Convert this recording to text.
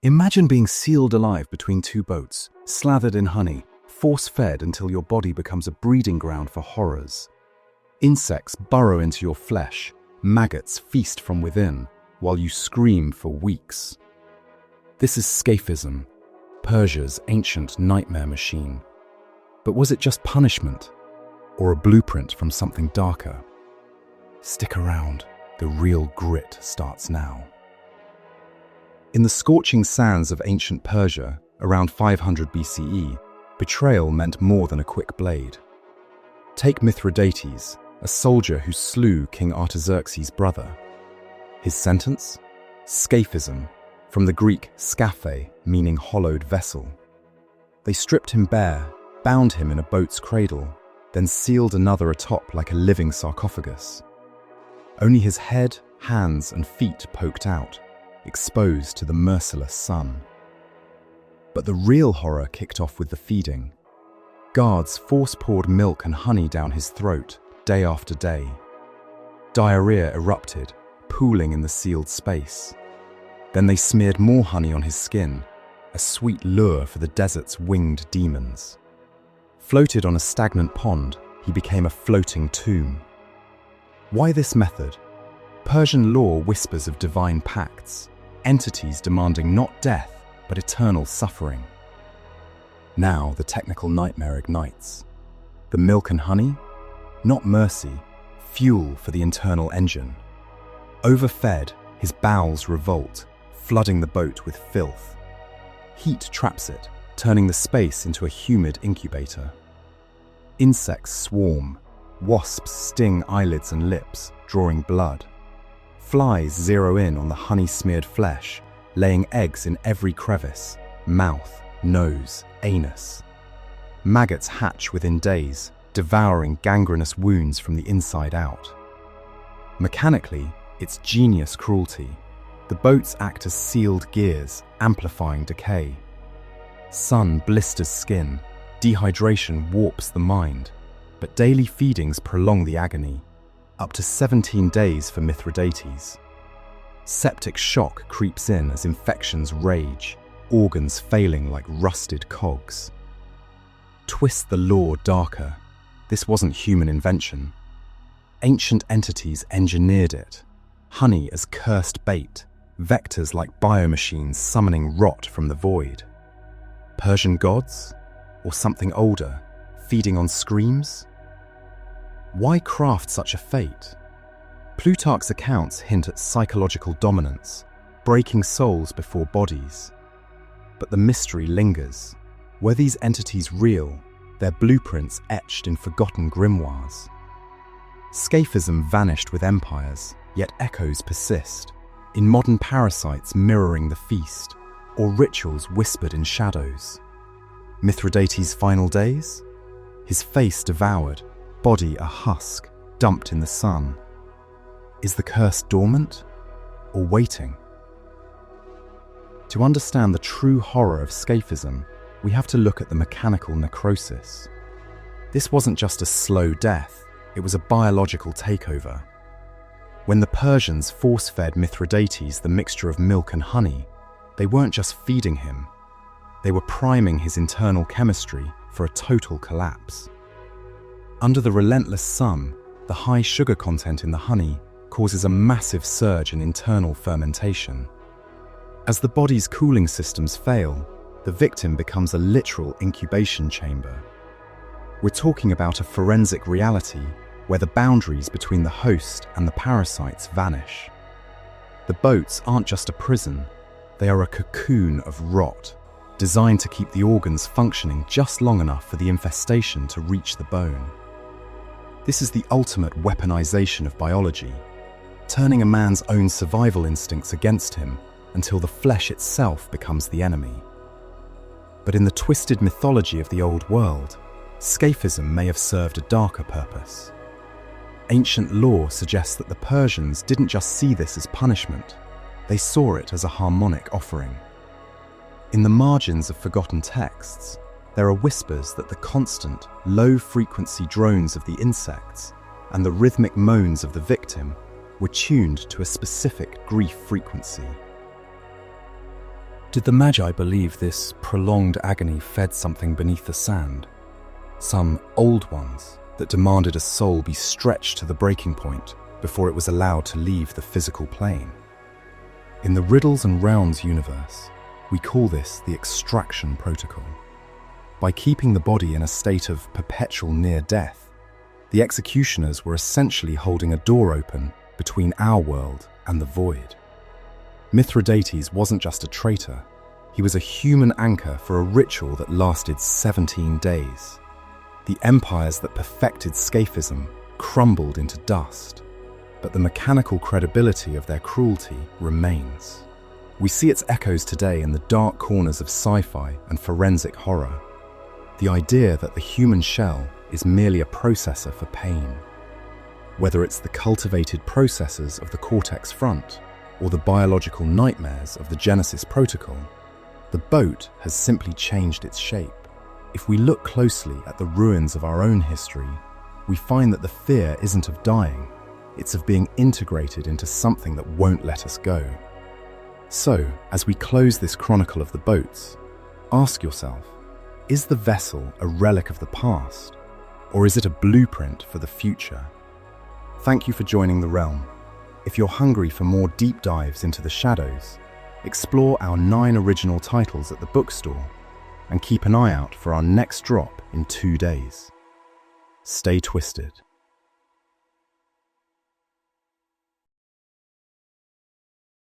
Imagine being sealed alive between two boats, slathered in honey, force-fed until your body becomes a breeding ground for horrors. Insects burrow into your flesh, maggots feast from within, while you scream for weeks. This is Scaphism, Persia's ancient nightmare machine. But was it just punishment, or a blueprint from something darker? Stick around, the real grit starts now. In the scorching sands of ancient Persia, around 500 BCE, betrayal meant more than a quick blade. Take Mithridates, a soldier who slew King Artaxerxes' brother. His sentence? Scaphism, from the Greek scaphe, meaning hollowed vessel. They stripped him bare, bound him in a boat's cradle, then sealed another atop like a living sarcophagus. Only his head, hands, and feet poked out, exposed to the merciless sun. But the real horror kicked off with the feeding. Guards force-poured milk and honey down his throat, day after day. Diarrhea erupted, pooling in the sealed space. Then they smeared more honey on his skin, a sweet lure for the desert's winged demons. Floated on a stagnant pond, he became a floating tomb. Why this method? Persian law whispers of divine pacts, entities demanding not death, but eternal suffering. Now the technical nightmare ignites. The milk and honey? Not mercy, fuel for the internal engine. Overfed, his bowels revolt, flooding the boat with filth. Heat traps it, turning the space into a humid incubator. Insects swarm, wasps sting eyelids and lips, drawing blood. Flies zero in on the honey-smeared flesh, laying eggs in every crevice, mouth, nose, anus. Maggots hatch within days, devouring gangrenous wounds from the inside out. Mechanically, it's genius cruelty. The boats act as sealed gears, amplifying decay. Sun blisters skin, dehydration warps the mind, but daily feedings prolong the agony, up to 17 days for Mithridates. Septic shock creeps in as infections rage, organs failing like rusted cogs. Twist the law darker. This wasn't human invention. Ancient entities engineered it. Honey as cursed bait, vectors like biomachines summoning rot from the void. Persian gods? Or something older, feeding on screams? Why craft such a fate? Plutarch's accounts hint at psychological dominance, breaking souls before bodies. But the mystery lingers. Were these entities real, their blueprints etched in forgotten grimoires? Scaphism vanished with empires, yet echoes persist, in modern parasites mirroring the feast, or rituals whispered in shadows. Mithridates' final days? His face devoured, body a husk, dumped in the sun. Is the curse dormant, or waiting? To understand the true horror of Scaphism, we have to look at the mechanical necrosis. This wasn't just a slow death, it was a biological takeover. When the Persians force-fed Mithridates the mixture of milk and honey, they weren't just feeding him, they were priming his internal chemistry for a total collapse. Under the relentless sun, the high sugar content in the honey causes a massive surge in internal fermentation. As the body's cooling systems fail, the victim becomes a literal incubation chamber. We're talking about a forensic reality where the boundaries between the host and the parasites vanish. The boats aren't just a prison, they are a cocoon of rot, designed to keep the organs functioning just long enough for the infestation to reach the bone. This is the ultimate weaponization of biology, turning a man's own survival instincts against him until the flesh itself becomes the enemy. But in the twisted mythology of the old world, Scaphism may have served a darker purpose. Ancient lore suggests that the Persians didn't just see this as punishment, they saw it as a harmonic offering. In the margins of forgotten texts, there are whispers that the constant, low-frequency drones of the insects and the rhythmic moans of the victim were tuned to a specific grief frequency. Did the Magi believe this prolonged agony fed something beneath the sand? Some old ones that demanded a soul be stretched to the breaking point before it was allowed to leave the physical plane? In the Riddles and Rounds universe, we call this the extraction protocol. By keeping the body in a state of perpetual near death, the executioners were essentially holding a door open between our world and the void. Mithridates wasn't just a traitor, he was a human anchor for a ritual that lasted 17 days. The empires that perfected Scaphism crumbled into dust, but the mechanical credibility of their cruelty remains. We see its echoes today in the dark corners of sci-fi and forensic horror. The idea that the human shell is merely a processor for pain. Whether it's the cultivated processes of the cortex front or the biological nightmares of the Genesis protocol, the boat has simply changed its shape. If we look closely at the ruins of our own history, we find that the fear isn't of dying, it's of being integrated into something that won't let us go. So, as we close this chronicle of the boats, ask yourself, is the vessel a relic of the past, or is it a blueprint for the future? Thank you for joining The Realm. If you're hungry for more deep dives into the shadows, explore our 9 original titles at the bookstore and keep an eye out for our next drop in 2 days. Stay twisted.